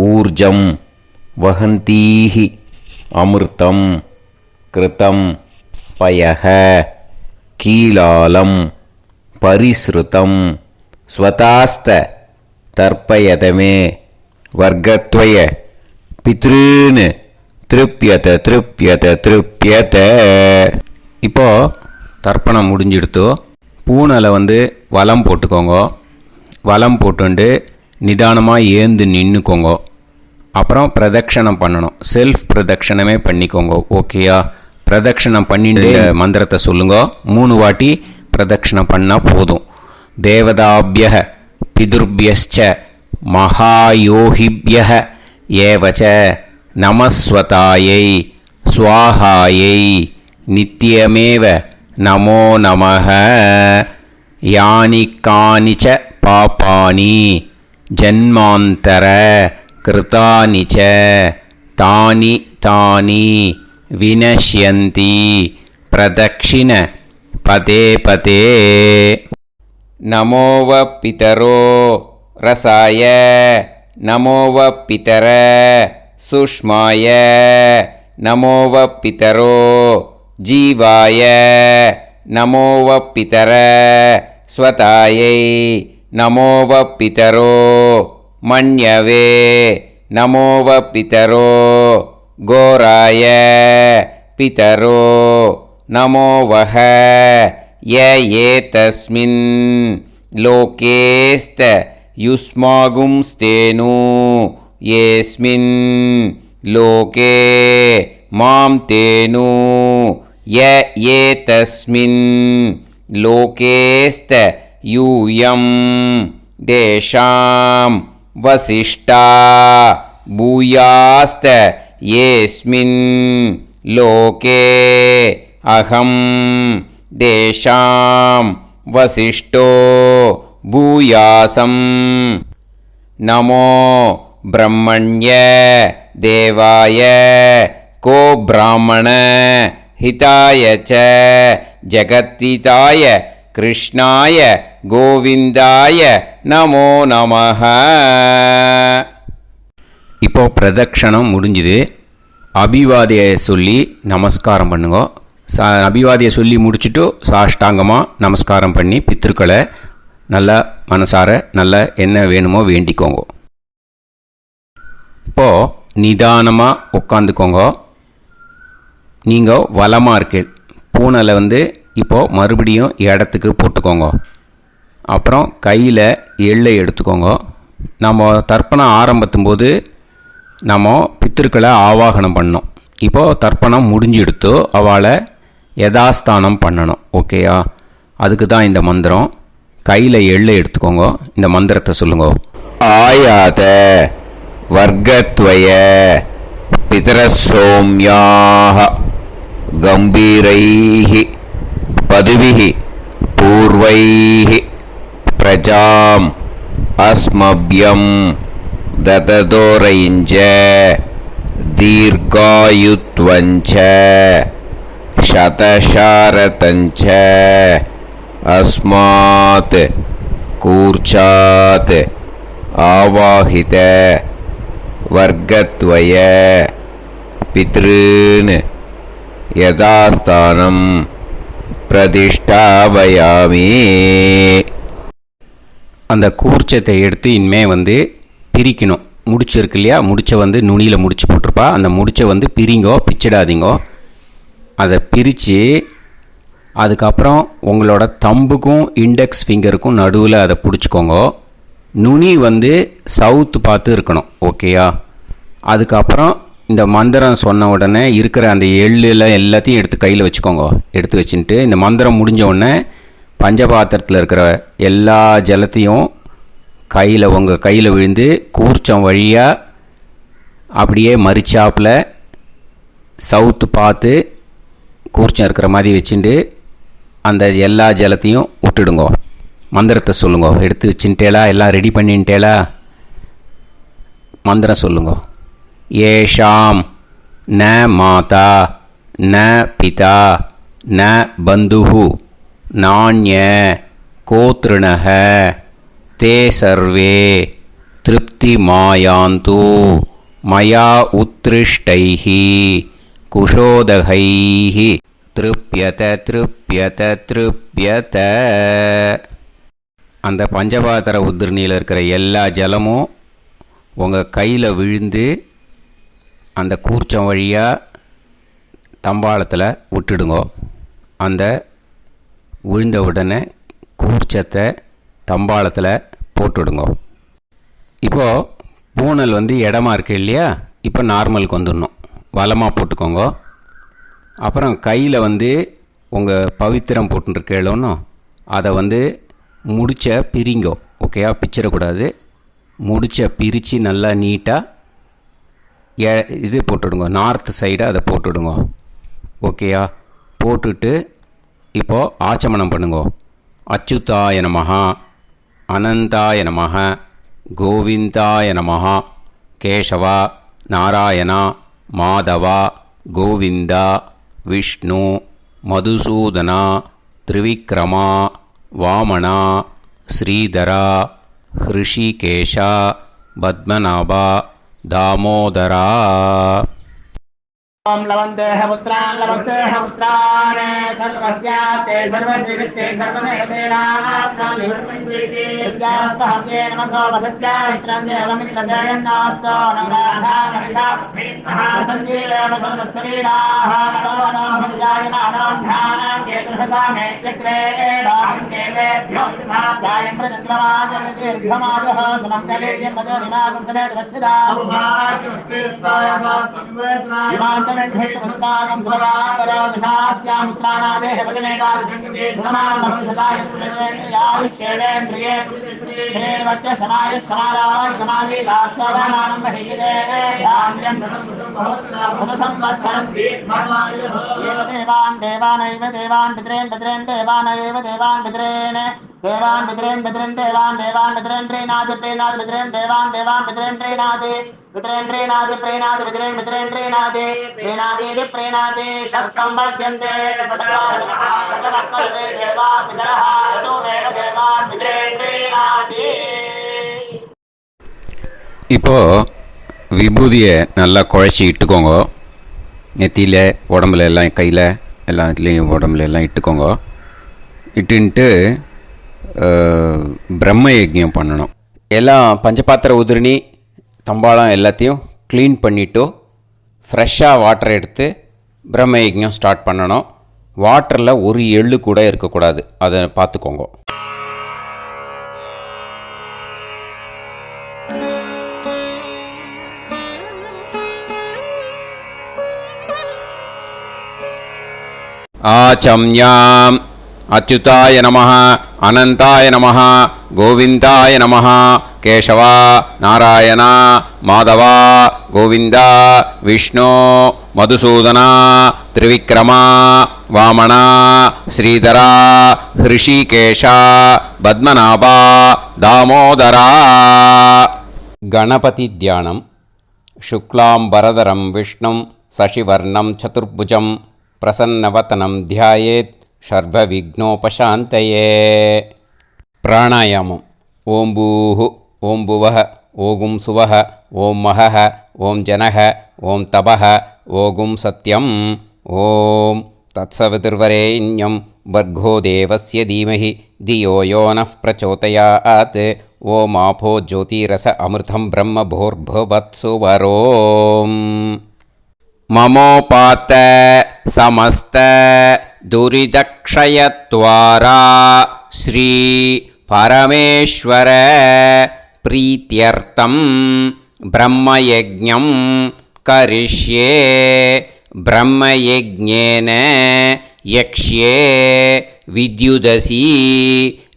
ஊர்ஜம் வஹந்தீஹி அமிர்தம் கிருதம் பயஹ கீலாலம் பரிஸ்ருதம் ஸ்வதாஸ்த தர்ப்பயதமே வர்க்கத்வய பித்ருன் திருப்யத திருப்யத திருப்யத. இப்போ தர்ப்பணம் முடிஞ்சிடுத்து. பூனலை வலம் போட்டுக்கோங்க. வலம் போட்டுண்டு நிதானமாக ஏந்து நின்றுக்கோங்க. அப்புறம் பிரதட்சணம் பண்ணணும். செல்ஃப் பிரதட்சணமே பண்ணிக்கோங்க. ஓகேயா? பிரதட்சணம் பண்ணிட்டு மந்திரத்தை சொல்லுங்க. 3 வாட்டி பிரதட்சணம் பண்ணால் போதும். தேவதாபிய பிதுர்பியஸ்ச மகாயோகிபிய ஏவச்ச நமஸ்வதாயை ஸ்வாஹாயை நித்யமேவ நமோ நமஹ. யானி கானிச்ச பாபானி ஜன்மாந்தர கிருதானி ச தானி தானி வினஷ்யந்தி பிரதக்ஷிண பதே பதே. நமோவ பிதரோ ரசாய நமோவ பிதர சுஷ்மாய நமோவ பிதரோ ஜீவாய நமோவ பிதர ஸ்வதாயை நமோவ பிதரோ மன்யவே நமோவ பிதரோ கோராய பிதரோ நமோவஹ. ய ஏதஸ்மின் லோகேஸ்த யுஸ்மாகும்ஸ்தேனு ஏஸ்மின் லோகே மாம் தேனு. ய ஏதஸ்மின் லோகேஸ்த யூயம் தேஷாம் வசிஷ்டா பூயாஸ்த ஏஸ்மின் லோகே அகம் தேஷாம் வசிஷ்டோ பூயாசம். நமோ பிரம்மண்ய தேவாய கோ பிராமண ஹிதாய ச ஜகத்திதாய கிருஷ்ணாய கோவிந்தாய நமோ நமஹ. இப்போ பிரதட்சணம் முடிஞ்சுது. அபிவாதியை சொல்லி நமஸ்காரம் பண்ணுங்க. அபிவாதியை சொல்லி முடிச்சுட்டு சாஷ்டாங்கமாக நமஸ்காரம் பண்ணி பித்திருக்களை நல்லா மனசார நல்லா என்ன வேணுமோ வேண்டிக்கோங்க. இப்போது நிதானமாக உட்காந்துக்கோங்க. நீங்கள் வலமாக இருக்கு. பூனலை இப்போது மறுபடியும் இடத்துக்கு போட்டுக்கோங்க. அப்புறம் கையில் எள்ளை எடுத்துக்கோங்க. நம்ம தர்ப்பணம் ஆரம்பித்தும் போது நம்ம பித்திருக்களை ஆவாகனம் பண்ணோம். இப்போது தர்ப்பணம் முடிஞ்செடுத்து அவளை யதாஸ்தானம் பண்ணணும். ஓகேயா? அதுக்கு தான் இந்த மந்திரம். கையில் எள்ளை எடுத்துக்கோங்க. இந்த மந்திரத்தை சொல்லுங்க. ஆயாத வர்க்கத்வய பிதரசோம்யாக கம்பீரைஹி பதுவிஹி பூர்வைஹி பிரஜாம் அஸ்மப்யம் தததோரைஞ்ச தீர்காயுத்வஞ்ச சதசாரதஞ்ச अस्मात् कूर्चात् आवाहित वर्गद्वय पितॄन् यथास्थानं प्रतिष्ठापयामि. அந்த கூர்ச்சத்தை எடுத்து இனிமே பிரிக்கணும். முடிச்சு இருக்கு இல்லையா, முடிச்சை நுனியில் முடிச்சு போட்டிருப்பா. அந்த முடிச்சை பிரிங்கோ, பிச்சிடாதீங்கோ. அதை பிரித்து அதுக்கப்புறம் உங்களோட தம்புக்கும் இண்டெக்ஸ் ஃபிங்கருக்கும் நடுவில் அதை பிடிச்சிக்கோங்க. நுனி சவுத்து பார்த்து இருக்கணும். ஓகேயா? அதுக்கப்புறம் இந்த மந்திரம் சொன்ன உடனே இருக்கிற அந்த எள்ளில் எல்லாத்தையும் எடுத்து கையில் வச்சுக்கோங்க. எடுத்து வச்சுட்டு இந்த மந்திரம் முடிஞ்ச உடனே பஞ்சபாத்திரத்தில் இருக்கிற எல்லா ஜலத்தையும் உங்கள் கையில் விழுந்து கூர்ச்சம் வழியாக அப்படியே மறிச்சாப்பில் சவுத்து பார்த்து கூர்ச்சம் இருக்கிற மாதிரி வச்சுட்டு அந்த எல்லா ஜலத்தையும் விட்டுடுங்க. மந்திரத்தை சொல்லுங்க. எடுத்து வச்சுட்டேலா? எல்லாம் ரெடி பண்ணிட்டேலா? மந்திரம் சொல்லுங்க. ஏஷாம் ந மாதா ந பிதா ந பந்துஹு நாண்ய கோத்ருணஹ தே சர்வே திருப்தி மாயாந்து மயா உத்ருஷ்டைஹி குஷோதகைஹி திருப்யத திருப்யத திருப்யத. அந்த பஞ்சபாத்திர உதிரணியில் இருக்கிற எல்லா ஜலமும் உங்கள் கையில் விழுந்து அந்த கூர்ச்சம் வழியாக தம்பாளத்தில் விட்டுடுங்கோ. அந்த விழுந்த உடனே கூர்ச்சத்தை தம்பாளத்தில் போட்டுவிடுங்கோ. இப்போது பூனல் இடமா இருக்கு இல்லையா, இப்போ நார்மலுக்கு வந்துடணும். வலமாக போட்டுக்கோங்க. அப்புறம் கையில் உங்கள் பவித்திரம் போட்டுருக்கேளோன்னு அதை முடிச்ச பிரிங்கோ. ஓகேயா? பிச்சிடக்கூடாது. முடிச்ச பிரித்து நல்லா நீட்டாக இது போட்டுவிடுங்க. நார்த் சைடு அதை போட்டுவிடுங்க. ஓகேயா? போட்டுட்டு இப்போது ஆச்சமனம் பண்ணுங்க. அச்சுதாய நமஹ, அனந்தாய நமஹ, கோவிந்தாய நமஹ, கேசவா, நாராயணா, மாதவா, கோவிந்தா, விஷ்ணு, மதுசூதனா, திரிவிக்ரமா, வாமனா, ஸ்ரீதரா, ஹிருஷிகேஷா, பத்மநாபா, தாமோதரா. ओम लवन्तेह पुत्रान् लवन्तेह पुत्रान् सर्वस्याप्ते सर्वश्रीवित्ते सर्वदेवतेनाप्नोति विद्यास्पहव्ये नमसो वसत्या मित्रं देवमित्रजयन्नास्तो नवराधानविषाभ्येत्तः सञ्जीवेम सर्वस्वीराः नमो नमोऽजायमानोऽन्धानां केतुर्हसामेत्यग्रे बाहुं देवेभ्यो गायं प्रचन्द्रमाजनिर्घमाजः सुमङ्गलेर्यं मदोनिमागं समेतरस्यदा ेन्द्रस्वभागं सुभगान्तरोदशास्यामित्राणादेह भजनेताभिषङ्कृते सुमान् भवसदाय पुरुषेन्द्रियायुष्येवेन्द्रिये हेर्वच्च समायः समाराय कमाली दाक्षाभामानं बहिगिदे धान्यं सदसंवत्सरं एव देवान् देवानैव देवान् पितॄन् पितॄन् देवानैव देवान् पितॄन् देवान् पितॄन् पितॄन् देवान् देवान् पितॄन् प्रीणाति प्रीणाति पितॄन् देवान् देवान् पितॄन् प्रीणाति पितॄन् प्रीणाति प्रीणाति पितॄन् पितॄन् प्रीणाति प्रीणाति प्रीणाति षट्संवर्ध्यन्ते षट्वर्तते देवा पितरः ततो देव देवान् पितॄन् प्रीणाति. இப்போ விபூதியை நல்லா குழச்சி இட்டுக்கோங்க. நெத்தியில், உடம்புல எல்லாம், கையில் எல்லாத்துலேயும் உடம்புல எல்லாம் இட்டுக்கோங்க. இட்டுன்ட்டு பிரம்ம யஜ்ஞம் பண்ணணும். எல்லாம் பஞ்சபாத்திர உதிரணி தம்பாளம் எல்லாத்தையும் க்ளீன் பண்ணிவிட்டு ஃப்ரெஷ்ஷாக வாட்டர் எடுத்து பிரம்ம யஜ்ஞம் ஸ்டார்ட் பண்ணணும். வாட்டரில் ஒரு எள்ளு கூட இருக்கக்கூடாது. அதை பார்த்துக்கோங்க. ஆச்சம்யாம் அச்சுதாய நமஹ, அனந்தாய நமஹ, கோவிந்தாய நமஹ, கேசவா, நாராயணா, மாதவா, கோவிந்தா, விஷ்ணு, மதுசூதனா, திரிவிக்ரமா, வாமனா, ஸ்ரீதரா, ஹிருஷிகேஷா, பத்மநாபா, தாமோதரா. கணபதி தியானம். शुक्लाम्बरधरं विष्णुं शशिवर्णं चतुर्भुजं प्रसन्नवदनं ध्यायेत् சர்வவிக்னோபசாந்தயே. பிராணாயாமம். ஓம் பூஹு ஓம் புவஹ ஓகும் சுவஹ ஓம் மஹஹ ஓம் ஜனஹ ஓம் தபஹ ஓகும் சத்யம். ஓம் தத்சவிதுர்வரேண்யம் வர்கோ தேவஸ்ய தீமஹி தியோ யோ நः பிரச்சோதயாத். ஓம் ஆபோ ஜோதிரஸ அமிர்தம் பிரம்ம பூர்புவத்சு வரோம். மமோபாத்த சமஸ்த துரிதக்ஷயத்வாரா ஸ்ரீ பரமேஸ்வர பிரீத்யர்த்தம் பிரம்மயஜ்ஞம் கரிஷ்யே. பிரம்மயஜ்ஞேன யக்ஷ்யே வித்யுதசி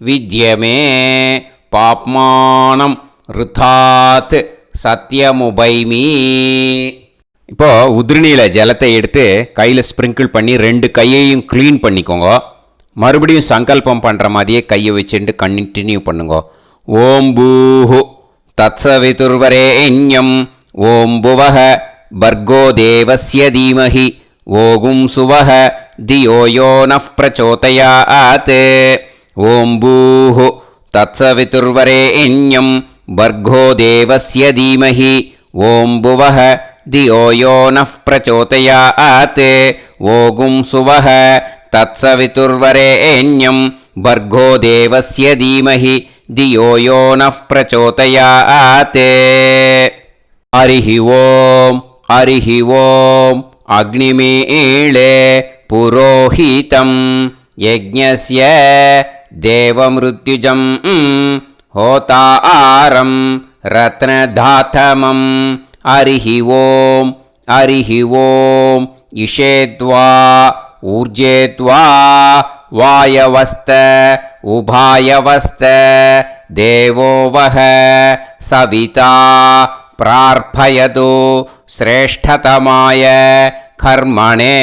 வித்யமே பாப்மானம் ருதாத் சத்யமுபைமி. இப்போது உதிரணியில் ஜலத்தை எடுத்து கையில் ஸ்ப்ரிங்கிள் பண்ணி 2 கையையும் க்ளீன் பண்ணிக்கோங்க. மறுபடியும் சங்கல்பம் பண்ணுற மாதிரியே கையை வச்சுட்டு கண்டினியூ பண்ணுங்க. ஓம் பூஹு தத்சவிதுர்வரேண்யம் ஓம் புவஹ பர்கோ தேவஸ்ய தீமஹி ஓகும் சுவஹ தியோ யோ நः பிரச்சோதயாத். ஓம் பூஹு தத்சவிதுர்வரேண்யம் பர்கோ தேவஸ்ய தீமஹி ஓம் புவஹ தியோ யோ நः பிரச்சோதயாத். ஓகும் சுவஹ தத்சவிதுர்வரேண்யம் பர்கோ தேவஸ்ய தீமஹி தியோ யோ நः பிரச்சோதயாத். ஹரிஹி ஓம் ஹரிஹி ஓம். அக்னிமீளே புரோஹிதம் யஜ்ஞஸ்ய தேவமிருத்யுஜம் ஹோதாரம் ரத்னதாதமம். ஹரிஹி ஓம் ஹரிஹி ஓம். இஷேத்வா ஊர்ஜேத்வா வாயவஸ்த உபாயவஸ்த தேவோ வஹ சவிதா பிரார்ப்பயது ஸ்ரேஷ்டதமாய கர்மணே.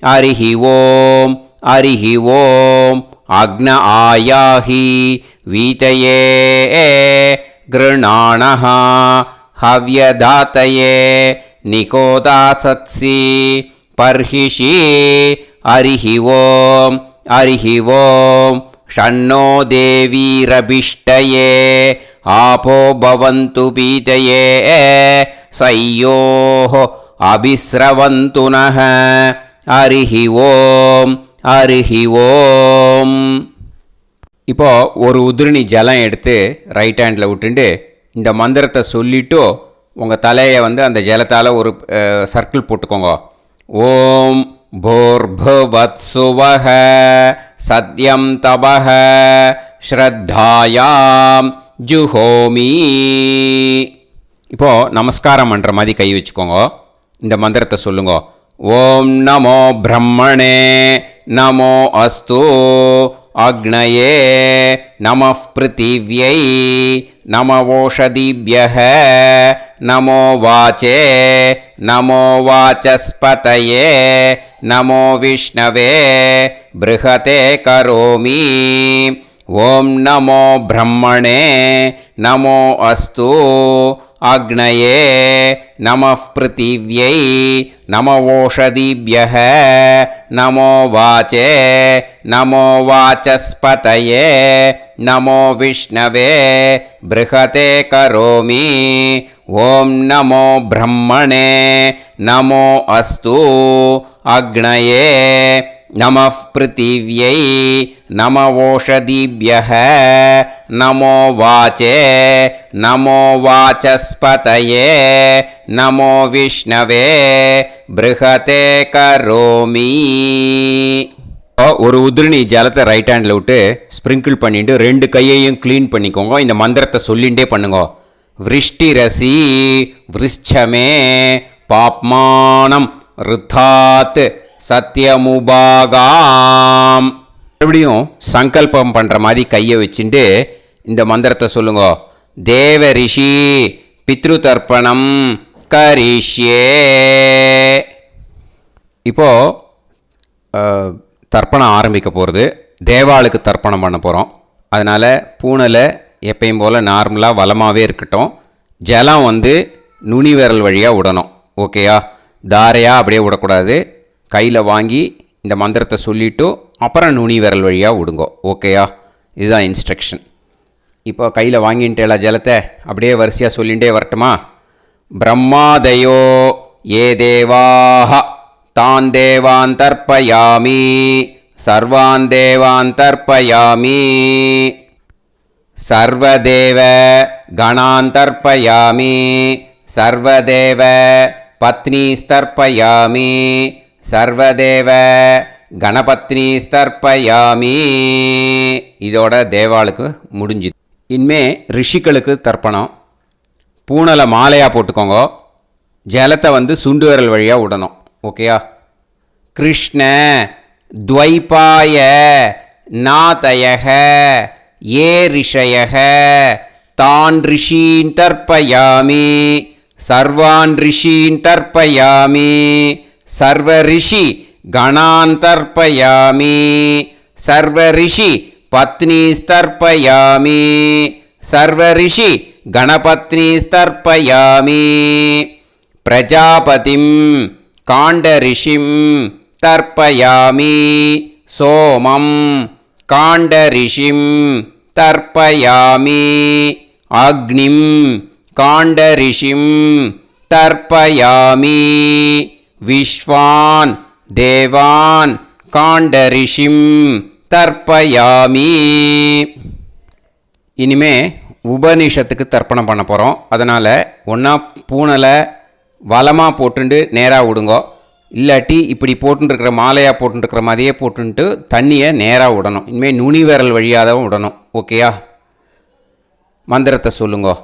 ஹரிஹி ஓம் ஹரிஹி ஓம். அக்ன ஆயாஹி வீதயே கிருணாணஹ ஹவ்யதாத்தயே நிகோதாசத்சி பர்ஹிஷி. ஹரிஹி ஓம் ஹரிஹி ஓம். ஷண்ணோ தேவீரபிஷ்டயே ஆபோ பவந்து பீதயே சய்யோஹ அபிஸ்ரவந்து நஹ. ஹரிஹி ஓம் ஹரிஹி ஓம். இப்போது ஒரு உதிரணி ஜலம் எடுத்து ரைட் ஹேண்டில் விட்டுண்டு இந்த மந்திரத்தை சொல்லிவிட்டு உங்கள் தலையை அந்த ஜலத்தால் ஒரு சர்க்கிள் போட்டுக்கோங்க. ஓம் பூர்புவத்சுவஹ சத்யம் தபஹ ஸ்ரத்தாயாம் ஜுஹோமி. இப்போது நமஸ்காரம் பண்ணுற மாதிரி கை வச்சுக்கோங்க. இந்த மந்திரத்தை சொல்லுங்க. ஓம் நமோ பிரம்மணே நமோ அஸ்து அக்னயே நமः பிருத்திவ்யை நமவோஷதிभ्यः நமோ வாச்சே நமோ வாசஸ்பதயே நமோ விஷ்ணவே ப்ருஹதே கரோமி. ஓம் நமோ பிரம்மணே நமோ அஸ்து அக்னயே நமः பிருத்திவ்யை நமவோஷதிभ्यः நமோ வாச்சே நமோ வாசஸ்பதயே நமோ விஷ்ணவே ப்ருஹதே கரோமி. ஓம் நமோ பிரம்மணே நமோ அஸ்து அக்னயே நமः பிருத்திவ்யை நமவோஷதிभ्यः நமோ வாச்சே நமோ வாசஸ்பதயே நமோ விஷ்ணவே ப்ருஹதே கரோமி. ஒரு உதிரணி ஜலத்தை ரைட் ஹேண்டில் விட்டு ஸ்ப்ரிங்கிள் பண்ணிட்டு 2 கையையும் க்ளீன் பண்ணிக்கோங்க. இந்த மந்திரத்தை சொல்லிகிட்டே பண்ணுங்க. விருஷ்டிரசி விருஷ்சமே பாப்மானம் ருத்தாத் சத்யமுபாகாம். மறுபடியும் சங்கல்பம் பண்ணுற மாதிரி கையை வச்சுட்டு இந்த மந்திரத்தை சொல்லுங்க. தேவ ரிஷி பித்ரு தர்ப்பணம் கரிஷ்யே. இப்போது தர்ப்பணம் ஆரம்பிக்க போகிறது. தேவாளுக்கு தர்ப்பணம் பண்ண போகிறோம். அதனால் பூனையில் எப்பயும் போல் நார்மலாக வளமாகவே இருக்கட்டும். ஜலம் நுனி விரல் வழியாக விடணும். ஓகேயா? தாரையாக அப்படியே விடக்கூடாது. கையில் வாங்கி இந்த மந்திரத்தை சொல்லிவிட்டு அப்புறம் நுனி விரல் வழியாக விடுங்கோ. ஓகேயா? இதுதான் இன்ஸ்ட்ரக்ஷன். இப்போ கையில் வாங்கிட்டேல ஜலத்தை அப்படியே வரிசையாக சொல்லிகிட்டே வரட்டுமா? பிரம்மாதயோ ஏ தேவாஹ தான் தேவான் தர்ப்பயாமி சர்வான் தேவான் தர்ப்பயாமி சர்வதேவ கணான் தர்ப்பயாமி சர்வதேவ பத்னீஸ்தர்ப்பயாமி சர்வதேவ கணபத்னீஸ்தர்ப்பயாமி. இதோட தேவாளுக்கு முடிஞ்சுது. இனிமே ரிஷிகளுக்கு தர்ப்பணம். பூனலை மாலையாக போட்டுக்கோங்க. ஜலத்தை வந்து சுண்டு விரல் வழியாக விடணும். ஓகேயா? கிருஷ்ண துவைபாய நாதயக ஏ ரிஷயக தான் ரிஷீன் தர்ப்பயாமி சர்வான் ரிஷீன் தர்ப்பயாமி சர்வ ரிஷி கணான் தர்ப்பயாமி சர்வ ரிஷி பத்னீஸ்தர்ப்பயாமி சர்வ ரிஷி கணபத்னீஸ்தர்ப்பயாமி பிரஜாபதிம் காண்டரிஷிம் தர்ப்பயாமி சோமம் காண்டரிஷிம் தர்ப்பயாமி அக்னிம் காண்டரிஷிம் தர்ப்பயாமி விஸ்வான் தேவான் காண்டரிஷிம் தர்ப்பயாமி. இனிமே உபனிஷத்துக்கு தர்ப்பணம் பண்ண போகிறோம். அதனால் ஒன்றா பூனலை வலமாக போட்டுண்டு நேராக விடுங்கோ. இல்லாட்டி இப்படி போட்டுருக்கிற மாலையாக போட்டுருக்கிற மாதிரியே போட்டுன்ட்டு தண்ணியை நேராக விடணும். இனிமேல் நுனி விரல் வழியாக தான் விடணும். ஓகேயா? மந்திரத்தை சொல்லுங்கோ.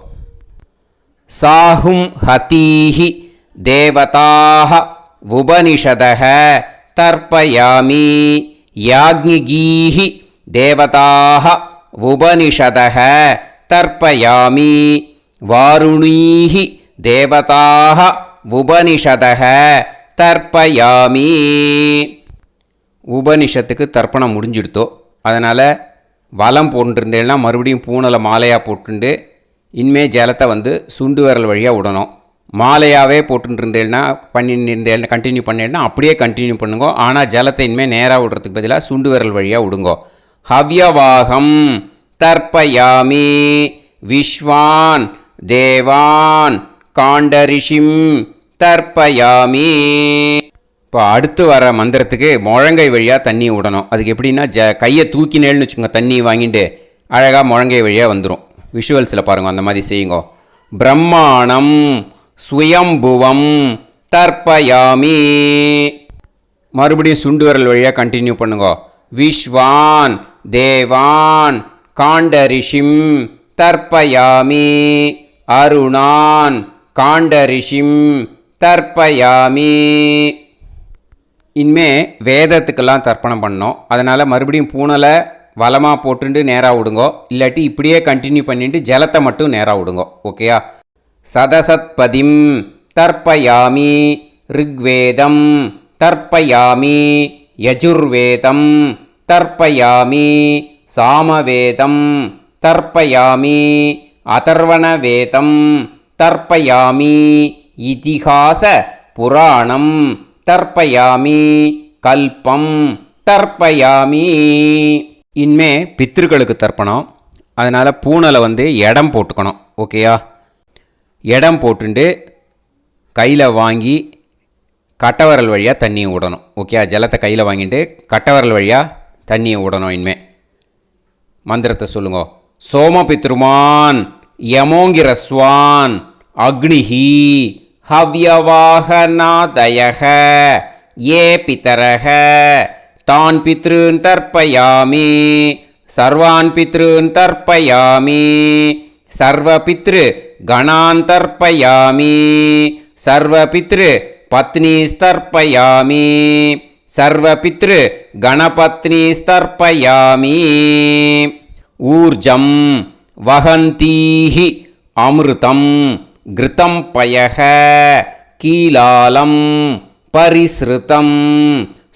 சாஹும் ஹதீஹி தேவதாக உபனிஷதக தர்ப்பயாமி யாக்ஞிகீஹி தேவதாக உபனிஷதக தர்ப்பயாமி வாருணீஹி தேவதாக உபனிஷதக தர்ப்பயாமி. உபனிஷத்துக்கு தர்ப்பணம் முடிஞ்சிடுத்தோ. அதனால் வலம் போட்டுருந்தேன்னா மறுபடியும் பூனலை மாலையாக போட்டுண்டு இனிமே ஜலத்தை வந்து சுண்டு விரல் வழியாக விடணும். மாலையாகவே போட்டுருந்தேன்னா பண்ணியிருந்தேன் கண்டினியூ பண்ணேன்னா அப்படியே கண்டினியூ பண்ணுங்கோ. ஆனால் ஜலத்தை இனிமேல் நேராக விடுறதுக்கு பதிலாக சுண்டு விரல் வழியாக விடுங்கோ. ஹவ்யவாகம் தர்ப்பயாமி விஸ்வான் தேவான் காண்டரிஷிம் தர்ப்பயாமி. இப்போ அடுத்து வர மந்திரத்துக்கு முழங்கை வழியாக தண்ணி விடணும். அதுக்கு எப்படின்னா கையை தூக்கினேன்னு வச்சுக்கோங்க, தண்ணி வாங்கிட்டு அழகாக முழங்கை வழியாக வந்துடும். விஷுவல்ஸில் பாருங்கள், அந்த மாதிரி செய்யுங்கோ. பிரம்மாணம் சுயம்புவம் தர்ப்பயாமி. மறுபடியும் சுண்டு விரல் வழியாக கண்டினியூ பண்ணுங்கோ. விஸ்வான் தேவான் காண்டரிஷிம் தர்ப்பயாமி அருணான் காண்டரிஷிம் தர்ப்பயாமி. இனிமே வேதத்துக்கெல்லாம் தர்ப்பணம் பண்ணோம். அதனால் மறுபடியும் பூனலை வலமாக போட்டுட்டு நேராக விடுங்கோ. இல்லாட்டி இப்படியே கண்டினியூ பண்ணிட்டு ஜலத்தை மட்டும் நேராக விடுங்கோ. ஓகேயா? சதசத்பதிம் தர்ப்பயாமி ரிக்வேதம் தர்ப்பயாமி யஜுர்வேதம் தர்ப்பயாமி சாமவேதம் தர்ப்பயாமி அதர்வணவேதம் தர்ப்பயாமி இதிஹாச புராணம் தர்ப்பயாமி கல்பம் தர்ப்பயாமி. இனிமே பித்ருக்களுக்கு தர்ப்பணம். அதனால் பூனலை வந்து இடம் போட்டுக்கணும். ஓகேயா? இடம் போட்டுண்டு கையில் வாங்கி கட்டவரல் வழியாக தண்ணியை விடணும். ஓகே? ஜலத்தை கையில் வாங்கிட்டு கட்டவரல் வழியாக தண்ணியை விடணும். இனிமே மந்திரத்தை சொல்லுங்க. சோமபித்ருமான் யமோங்கிரஸ்வான் அக்னிஹி ஹவ்யவாகநாதயக ஏ பிதரக தான் பித்ருன் தர்ப்பயாமி சர்வான் பித்ருன் தர்ப்பயாமி சர்வபித்ரு கணான் தர்ப்பயாமி சர்வபித்ரு பத்னீஸ்தர்ப்பயாமி சர்வபித்ரு கணபத்னீஸ்தர்ப்பயாமி. ஊர்ஜம் வஹந்தீஹி அமிர்தம் கிருதம் பயக கீலாலம் பரிஸ்ருதம்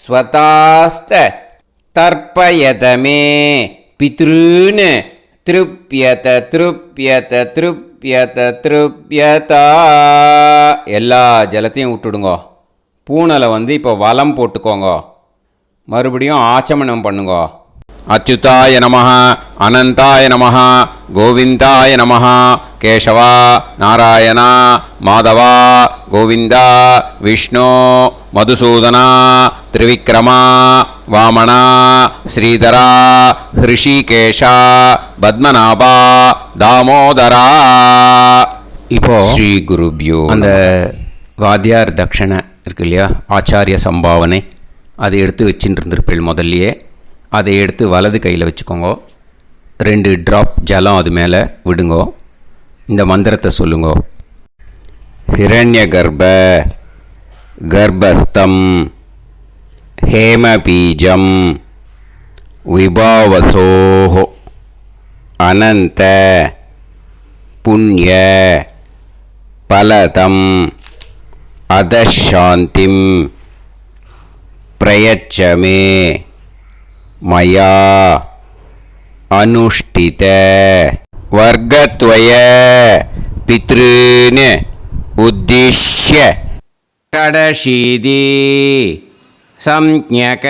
ஸ்வதாஸ்த தர்ப்பயதமே பித்ருன் திருப்யத திருப்யத திருப்யத திருப்யதா. எல்லா ஜலத்தையும் விட்டுடுங்கோ. பூனலை வந்து இப்போ வலம் போட்டுக்கோங்க. மறுபடியும் ஆச்சமனம் பண்ணுங்க. அச்சுதாய நமஹ, அனந்தாய நமஹ, கோவிந்தாய நமஹ, கேசவா, நாராயணா, மாதவா, கோவிந்தா, விஷ்ணு, மதுசூதனா, திரிவிக்ரமா, வாமனா, ஸ்ரீதரா, ஹிருஷிகேஷா, பத்மநாபா, தாமோதரா. இப்போ ஸ்ரீ குருப்யோ. அந்த வாத்தியார் தட்சணை இருக்கு இல்லையா, ஆச்சாரிய சம்பாவனை, அதை எடுத்து வச்சுட்டு இருந்திருப்பேள் முதல்லையே. அதை எடுத்து வலது கையில் வச்சுக்கோங்க. 2 ட்ராப் ஜலம் அது மேலே விடுங்கோ. இந்த மந்திரத்தை சொல்லுங்கோ. ஹிரண்ய கர்ப்ப கர்ப்பஸ்தம் ஹேமபீஜம் விபாவசோஹ அனந்த புண்ணிய பலதம் அதசாந்திம் பிரயச்சமே மயா அனுஷ்டித வர்க்கத்வய பித்ருன் உத்திஷ்ய ஷடஷீதி சம்ஞக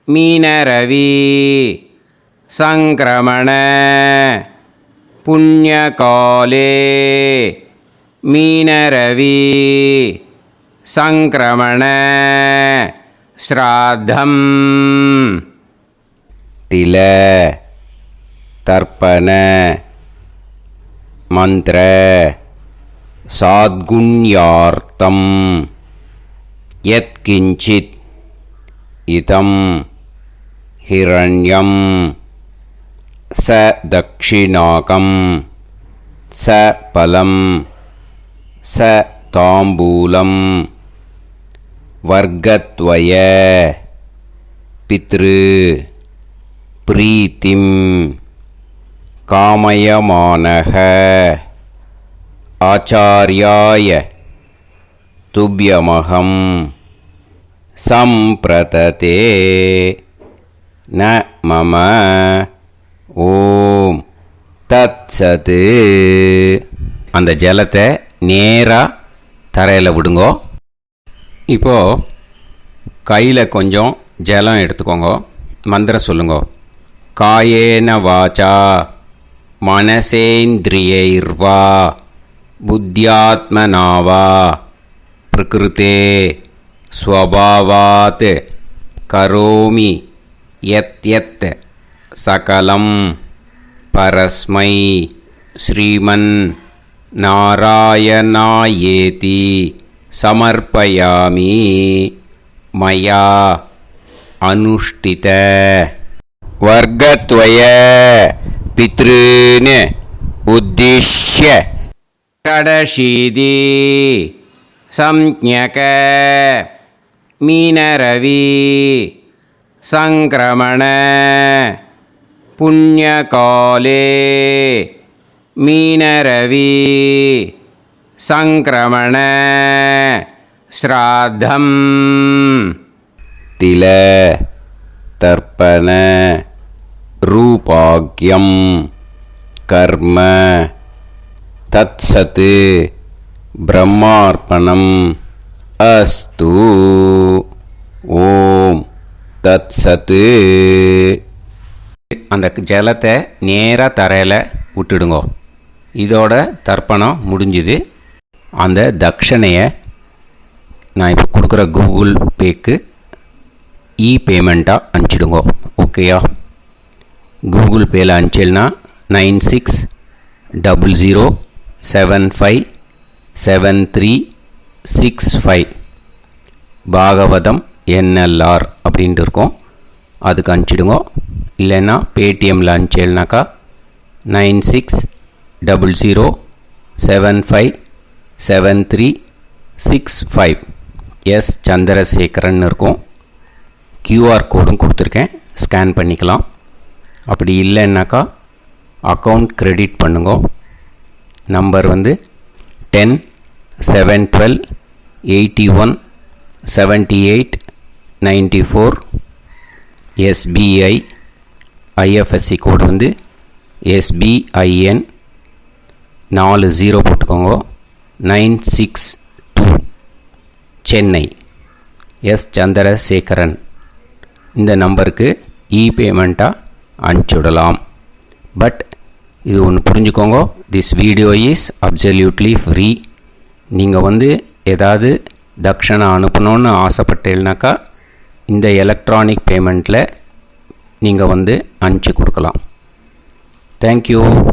மீனரவி சங்கிரமண புண்ணியகாலே மீனரவி சங்கிரமண ஸ்ராத்தம் தில தர்ப்பண மந்திர சாத்குண்யார்த்தம் யத்கிஞ்சித் இதம் ஹிரண்யம் ச தக்ஷிணாகம் ச பலம் ச தாம்பூலம் வர்க்கத்வய பித்ரு பிரீத்திம் காமயமானஹ ஆச்சார்யாய துப்யமகம் சம்பிரததே ந மம ஓம் தத்சத். அந்த ஜலத்தை நேராக தரையில் விடுங்கோ. இப்போது கையில் கொஞ்சம் ஜலம் எடுத்துக்கோங்க. மந்திரம் சொல்லுங்க. காயேன வாச்சா மனசேந்திரியைர்வா புத்தியாத்மனாவா பிரகிருதே ஸ்வபாவாத் கரோமி யத் யத் சகலம் பரஸ்மை ஸ்ரீமன் நாராயணாயேதி சமர்ப்பயாமி மயா அனுஷ்டித வர்க்கத்வய பித்ருன் உத்திஷ்ய ஷடஷீதி சம்ஞக மீனரவி சங்கிரமண புண்ணியகாலே மீனரவி சங்கிரமண ஸ்ராத்தம் தில தர்ப்பண ரூபாக்யம் கர்ம தத்சத் பிரம்மார்ப்பணம் அஸ்து. ஓம் தத்சத். அந்த ஜலத்தை நேராக தரையில் விட்டுடுங்க. இதோட தர்ப்பணம் முடிஞ்சுது. அந்த தட்சணையை நான் இப்போ கொடுக்குற கூகுள் பேக்கு பேமெண்ட்டாக அனுப்பிச்சிடுங்க. ஓகேயா? கூகுள் பேயில் அனுப்பிச்சில்னா 9600757365 பாகவதம் NLR அப்படின்ட்டு இருக்கோம். அதுக்கு அனுப்பிச்சிடுங்க. இல்லைன்னா பேடிஎம்மில் அனுப்பிச்சில்னாக்கா 9600757365 எஸ் சந்திரசேகரன் இருக்கும். QR கோடும் கொடுத்துருக்கேன், ஸ்கேன் பண்ணிக்கலாம். அப்படி இல்லைன்னாக்கா அக்கௌண்ட் கிரெடிட் பண்ணுங்க. நம்பர் வந்து 10-7-12-81-78-94. SBI IFSC கோடு வந்து SBIN 40 போட்டுக்கோங்க. 962 சென்னை. எஸ் சந்திரசேகரன் இந்த நம்பருக்கு இ-பேமெண்ட்டாக அனுப்பிச்சுடலாம். பட் இது ஒன்று புரிஞ்சுக்கோங்க, this video is absolutely free. நீங்கள் ஏதாவது தட்சணை அனுப்பணுன்னு ஆசைப்பட்டேன்னாக்கா இந்த எலக்ட்ரானிக் பேமெண்ட்டில் நீங்கள் அனுப்பிச்சி கொடுக்கலாம். தேங்க்யூ.